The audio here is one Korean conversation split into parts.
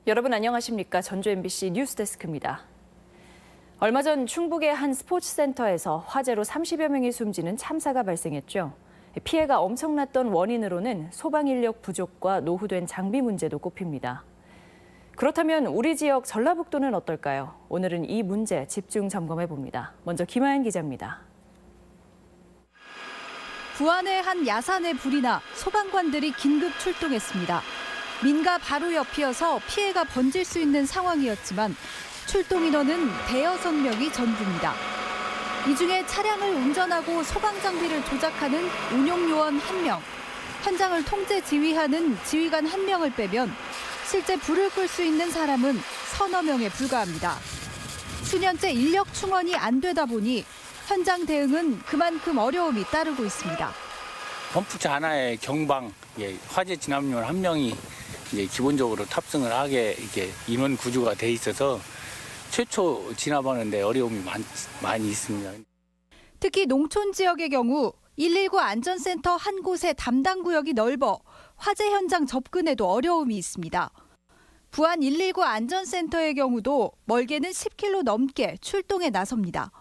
여러분 안녕하십니까? 전주 MBC 뉴스데스크입니다. 얼마 전 충북의 한 스포츠센터에서 화재로 30여 명이 숨지는 참사가 발생했죠. 피해가 엄청났던 원인으로는 소방인력 부족과 노후된 장비 문제도 꼽힙니다. 그렇다면 우리 지역 전라북도는 어떨까요? 오늘은 이 문제 집중 점검해 봅니다. 먼저 김하연 기자입니다. 부안의 한 야산에 불이 나 소방관들이 긴급 출동했습니다. 민가 바로 옆이어서 피해가 번질 수 있는 상황이었지만 출동 인원은 대여섯 명이 전부입니다. 이 중에 차량을 운전하고 소방 장비를 조작하는 운용요원 1명, 현장을 통제 지휘하는 지휘관 1명을 빼면 실제 불을 끌 수 있는 사람은 서너 명에 불과합니다. 수년째 인력 충원이 안 되다 보니 현장 대응은 그만큼 어려움이 따르고 있습니다. 펌프차 하나에 경방, 화재 진압요원 1명이 기본적으로 탑승을 하게 이렇게 인원 구조가 돼 있어서 최초 진압하는데 어려움이 많이 있습니다. 특히 농촌 지역의 경우 119 안전센터 한 곳의 담당 구역이 넓어 화재 현장 접근에도 어려움이 있습니다. 부안 119 안전센터의 경우도 멀게는 10km 넘게 출동에 나섭니다.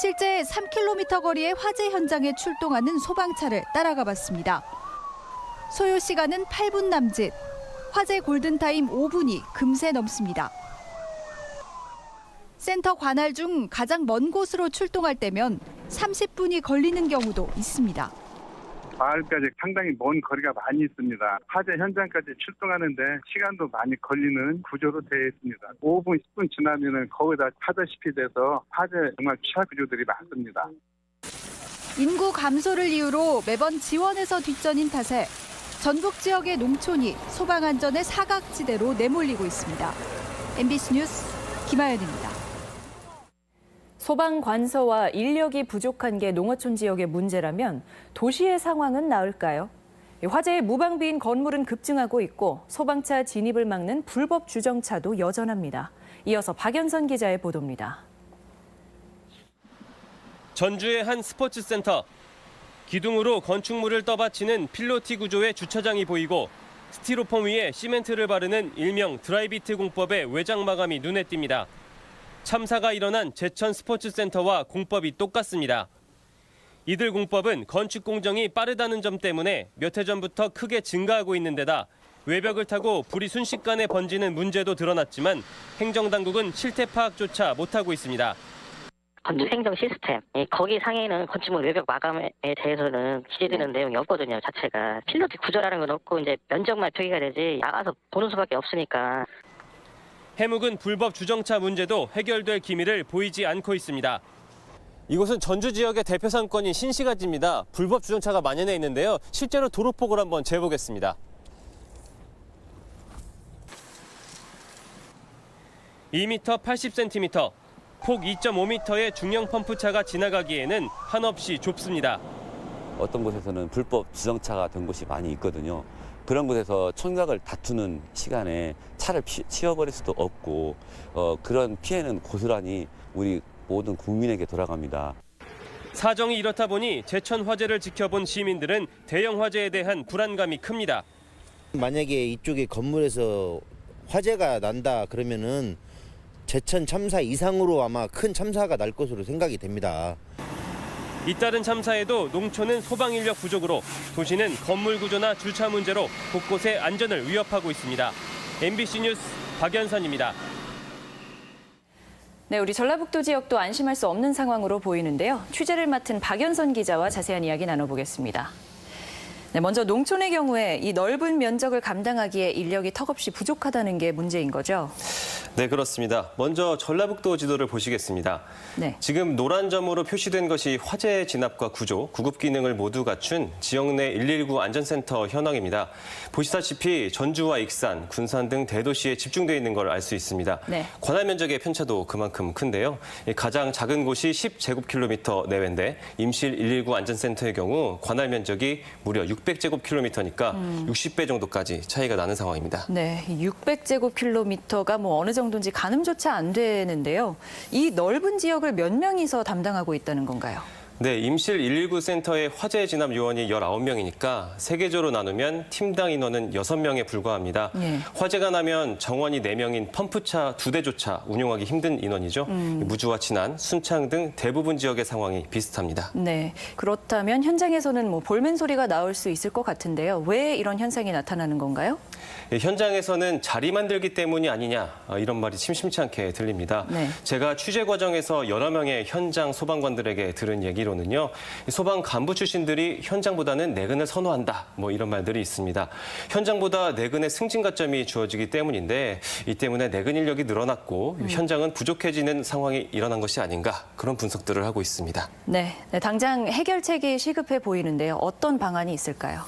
실제 3km 거리의 화재 현장에 출동하는 소방차를 따라가 봤습니다. 소요 시간은 8분 남짓, 화재 골든타임 5분이 금세 넘습니다. 센터 관할 중 가장 먼 곳으로 출동할 때면 30분이 걸리는 경우도 있습니다. 마을까지 상당히 먼 거리가 많이 있습니다. 화재 현장까지 출동하는데 시간도 많이 걸리는 구조로 되어 있습니다. 5분, 10분 지나면 거의 다 타다시피 돼서 화재 정말 취약 구조들이 많습니다. 인구 감소를 이유로 매번 지원에서 뒷전인 탓에 전북 지역의 농촌이 소방 안전의 사각지대로 내몰리고 있습니다. MBC 뉴스 김하연입니다. 소방 관서와 인력이 부족한 게 농어촌 지역의 문제라면 도시의 상황은 나을까요? 화재의 무방비인 건물은 급증하고 있고 소방차 진입을 막는 불법 주정차도 여전합니다. 이어서 박연선 기자의 보도입니다. 전주의 한 스포츠센터. 기둥으로 건축물을 떠받치는 필로티 구조의 주차장이 보이고 스티로폼 위에 시멘트를 바르는 일명 드라이비트 공법의 외장 마감이 눈에 띕니다. 참사가 일어난 제천 스포츠센터와 공법이 똑같습니다. 이들 공법은 건축 공정이 빠르다는 점 때문에 몇 해 전부터 크게 증가하고 있는 데다 외벽을 타고 불이 순식간에 번지는 문제도 드러났지만 행정당국은 실태 파악조차 못하고 있습니다. 건축 행정 시스템, 거기 상에는 건축물 외벽 마감에 대해서는 기재되는 내용이 없거든요, 자체가. 필로티 구조라는 건 없고 이제 면적만 표기가 되지 나가서 보는 수밖에 없으니까. 해묵은 불법 주정차 문제도 해결될 기미를 보이지 않고 있습니다. 이곳은 전주 지역의 대표 상권인 신시가지입니다. 불법 주정차가 만연해 있는데요. 실제로 도로폭을 한번 재보겠습니다. 2m 80cm, 폭 2.5m의 중형 펌프차가 지나가기에는 한없이 좁습니다. 어떤 곳에서는 불법 주정차가 된 곳이 많이 있거든요. 그런 곳에서 총각을 다투는 시간에 차를 치워버릴 수도 없고 그런 피해는 고스란히 우리 모든 국민에게 돌아갑니다. 사정이 이렇다 보니 제천 화재를 지켜본 시민들은 대형 화재에 대한 불안감이 큽니다. 만약에 이쪽에 건물에서 화재가 난다 그러면은 제천 참사 이상으로 아마 큰 참사가 날 것으로 생각이 됩니다. 잇따른 참사에도 농촌은 소방 인력 부족으로 도시는 건물 구조나 주차 문제로 곳곳에 안전을 위협하고 있습니다. MBC 뉴스 박연선입니다. 네, 우리 전라북도 지역도 안심할 수 없는 상황으로 보이는데요. 취재를 맡은 박연선 기자와 자세한 이야기 나눠보겠습니다. 네, 먼저 농촌의 경우에 이 넓은 면적을 감당하기에 인력이 턱없이 부족하다는 게 문제인 거죠? 네, 그렇습니다. 먼저 전라북도 지도를 보시겠습니다. 네. 지금 노란 점으로 표시된 것이 화재 진압과 구조, 구급 기능을 모두 갖춘 지역 내 119 안전센터 현황입니다. 보시다시피 전주와 익산, 군산 등 대도시에 집중되어 있는 걸 알 수 있습니다. 네. 관할 면적의 편차도 그만큼 큰데요. 가장 작은 곳이 10제곱킬로미터 내외인데 임실 119 안전센터의 경우 관할 면적이 무려 600제곱킬로미터니까 60배 정도까지 차이가 나는 상황입니다. 네, 600제곱킬로미터가 어느 정도인지 가늠조차 안 되는데요. 이 넓은 지역을 몇 명이서 담당하고 있다는 건가요? 네, 임실 119 센터의 화재 진압 요원이 19명이니까 세계적으로 나누면 팀당 인원은 6명에 불과합니다. 네. 화재가 나면 정원이 4명인 펌프차 2대조차 운용하기 힘든 인원이죠. 무주와 친안, 순창 등 대부분 지역의 상황이 비슷합니다. 네. 그렇다면 현장에서는 볼멘 소리가 나올 수 있을 것 같은데요. 왜 이런 현상이 나타나는 건가요? 현장에서는 자리 만들기 때문이 아니냐 이런 말이 심심치 않게 들립니다. 네. 제가 취재 과정에서 여러 명의 현장 소방관들에게 들은 얘기로는요. 소방 간부 출신들이 현장보다는 내근을 선호한다 이런 말들이 있습니다. 현장보다 내근의 승진 가점이 주어지기 때문인데 이 때문에 내근 인력이 늘어났고 현장은 부족해지는 상황이 일어난 것이 아닌가 그런 분석들을 하고 있습니다. 네. 당장 해결책이 시급해 보이는데요. 어떤 방안이 있을까요?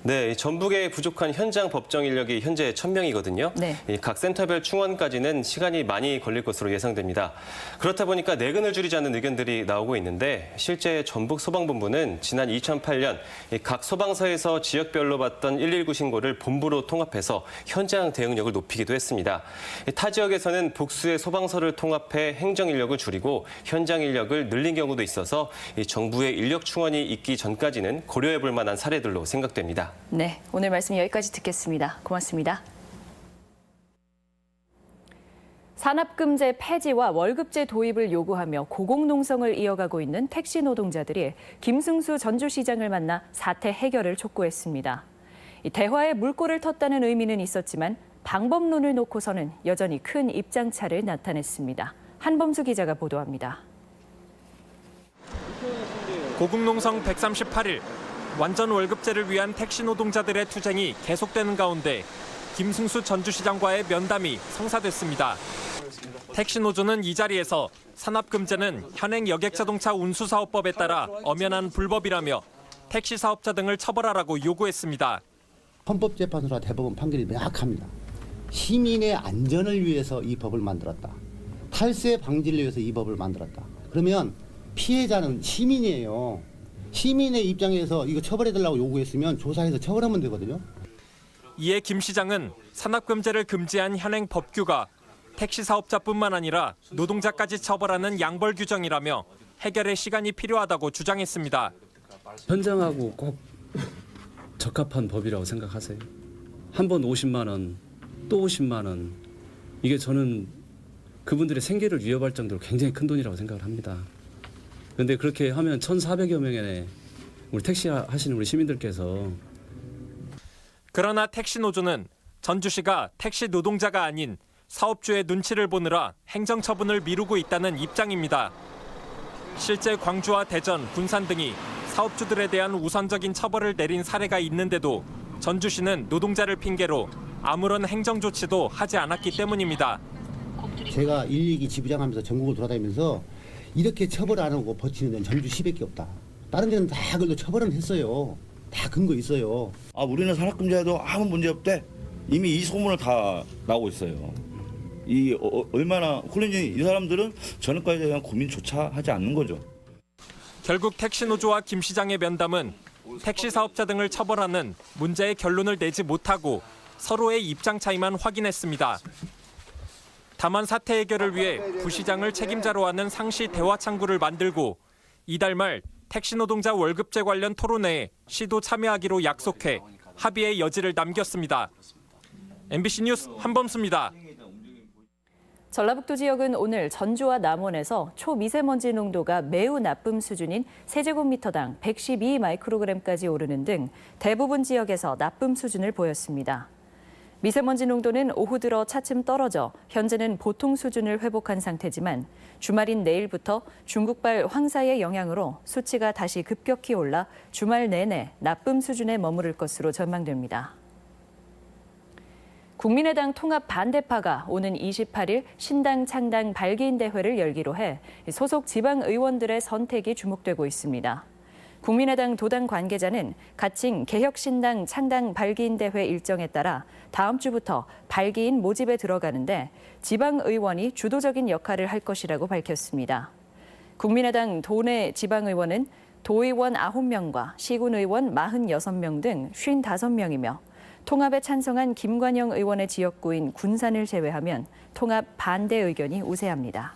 네, 전북의 부족한 현장 법정 인력이 현재 1,000명이거든요. 네. 각 센터별 충원까지는 시간이 많이 걸릴 것으로 예상됩니다. 그렇다 보니까 내근을 줄이자는 의견들이 나오고 있는데 실제 전북 소방본부는 지난 2008년 각 소방서에서 지역별로 받던 119 신고를 본부로 통합해서 현장 대응력을 높이기도 했습니다. 타 지역에서는 복수의 소방서를 통합해 행정 인력을 줄이고 현장 인력을 늘린 경우도 있어서 정부의 인력 충원이 있기 전까지는 고려해 볼 만한 사례들로 생각됩니다. 네, 오늘 말씀 여기까지 듣겠습니다. 고맙습니다. 산업금제 폐지와 월급제 도입을 요구하며 고공농성을 이어가고 있는 택시 노동자들이 김승수 전주시장을 만나 사태 해결을 촉구했습니다. 대화에 물꼬를 텄다는 의미는 있었지만 방법론을 놓고서는 여전히 큰 입장차를 나타냈습니다. 한범수 기자가 보도합니다. 고공농성 138일. 완전 월급제를 위한 택시 노동자들의 투쟁이 계속되는 가운데 김승수 전주시장과의 면담이 성사됐습니다. 택시 노조는 이 자리에서 산업금제는 현행 여객자동차 운수사업법에 따라 엄연한 불법이라며 택시 사업자 등을 처벌하라고 요구했습니다. 헌법재판소나 대법원 판결이 명확합니다. 시민의 안전을 위해서 이 법을 만들었다. 탈세 방지를 위해서 이 법을 만들었다. 그러면 피해자는 시민이에요. 시민의 입장에서 이거 처벌해달라고 요구했으면 조사해서 처벌하면 되거든요. 이에 김 시장은 산업금제를 금지한 현행 법규가 택시 사업자뿐만 아니라 노동자까지 처벌하는 양벌 규정이라며 해결에 시간이 필요하다고 주장했습니다. 현장하고 꼭 적합한 법이라고 생각하세요? 한 번 50만 원, 또 50만 원. 이게 저는 그분들의 생계를 위협할 정도로 굉장히 큰 돈이라고 생각을 합니다. 그런데 그렇게 하면 1,400여 명의 우리 택시 하시는 우리 시민들께서 그러나 택시 노조는 전주시가 택시 노동자가 아닌 사업주의 눈치를 보느라 행정처분을 미루고 있다는 입장입니다. 실제 광주와 대전, 군산 등이 사업주들에 대한 우선적인 처벌을 내린 사례가 있는데도 전주시는 노동자를 핑계로 아무런 행정 조치도 하지 않았기 때문입니다. 제가 112기 지부장하면서 전국을 돌아다니면서 이렇게 처벌 안 하고 버티는 데는 전주시밖에 없다. 다른 데는 다 그걸로 처벌은 했어요. 다 근거 있어요. 우리는 산업금지에도 아무 문제 없대. 이미 이 소문을 다 나오고 있어요. 이 얼마나 그런지 이 사람들은 전업과에 대한 고민조차 하지 않는 거죠. 결국 택시 노조와 김 시장의 면담은 택시 사업자 등을 처벌하는 문제의 결론을 내지 못하고 서로의 입장 차이만 확인했습니다. 다만 사태 해결을 위해 부시장을 책임자로 하는 상시 대화 창구를 만들고 이달 말 택시 노동자 월급제 관련 토론회에 시도 참여하기로 약속해 합의의 여지를 남겼습니다. MBC 뉴스 한범수입니다. 전라북도 지역은 오늘 전주와 남원에서 초미세먼지 농도가 매우 나쁨 수준인 세제곱미터당 112 마이크로그램까지 오르는 등 대부분 지역에서 나쁨 수준을 보였습니다. 미세먼지 농도는 오후 들어 차츰 떨어져 현재는 보통 수준을 회복한 상태지만 주말인 내일부터 중국발 황사의 영향으로 수치가 다시 급격히 올라 주말 내내 나쁨 수준에 머무를 것으로 전망됩니다. 국민의당 통합 반대파가 오는 28일 신당 창당 발기인 대회를 열기로 해 소속 지방 의원들의 선택이 주목되고 있습니다. 국민의당 도당 관계자는 가칭 개혁신당 창당 발기인 대회 일정에 따라 다음 주부터 발기인 모집에 들어가는데 지방 의원이 주도적인 역할을 할 것이라고 밝혔습니다. 국민의당 도내 지방 의원은 도의원 9명과 시군 의원 46명 등 55명이며 통합에 찬성한 김관영 의원의 지역구인 군산을 제외하면 통합 반대 의견이 우세합니다.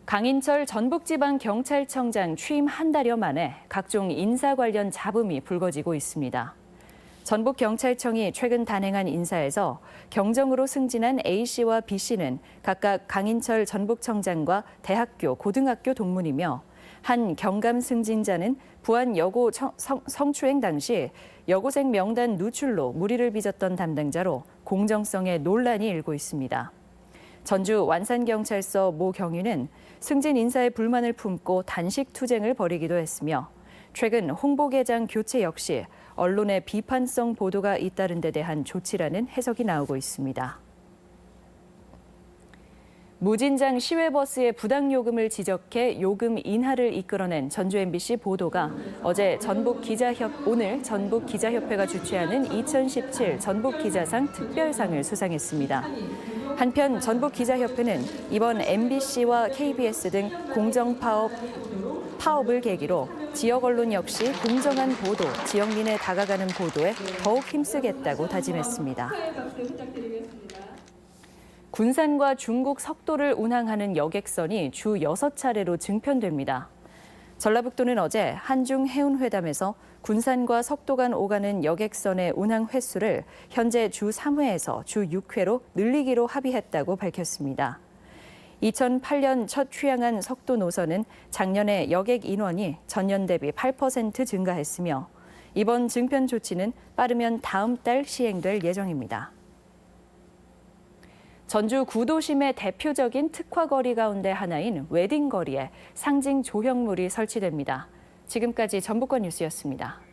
강인철 전북지방경찰청장 취임 한 달여 만에 각종 인사 관련 잡음이 불거지고 있습니다. 전북경찰청이 최근 단행한 인사에서 경정으로 승진한 A씨와 B씨는 각각 강인철 전북청장과 대학교, 고등학교 동문이며 한 경감 승진자는 부안 여고 성추행 당시 여고생 명단 누출로 물의를 빚었던 담당자로 공정성에 논란이 일고 있습니다. 전주 완산경찰서 모 경위는 승진 인사에 불만을 품고 단식 투쟁을 벌이기도 했으며 최근 홍보계장 교체 역시 언론의 비판성 보도가 잇따른 데 대한 조치라는 해석이 나오고 있습니다. 무진장 시외버스의 부당 요금을 지적해 요금 인하를 이끌어낸 전주 MBC 보도가 오늘 전북기자협회가 주최하는 2017 전북기자상 특별상을 수상했습니다. 한편 전북기자협회는 이번 MBC와 KBS 등 파업을 계기로 지역 언론 역시 공정한 보도, 지역민에 다가가는 보도에 더욱 힘쓰겠다고 다짐했습니다. 군산과 중국 석도를 운항하는 여객선이 주 6차례로 증편됩니다. 전라북도는 어제 한중 해운회담에서 군산과 석도 간 오가는 여객선의 운항 횟수를 현재 주 3회에서 주 6회로 늘리기로 합의했다고 밝혔습니다. 2008년 첫 취항한 석도 노선은 작년에 여객 인원이 전년 대비 8% 증가했으며 이번 증편 조치는 빠르면 다음 달 시행될 예정입니다. 전주 구도심의 대표적인 특화거리 가운데 하나인 웨딩거리에 상징 조형물이 설치됩니다. 지금까지 전북권 뉴스였습니다.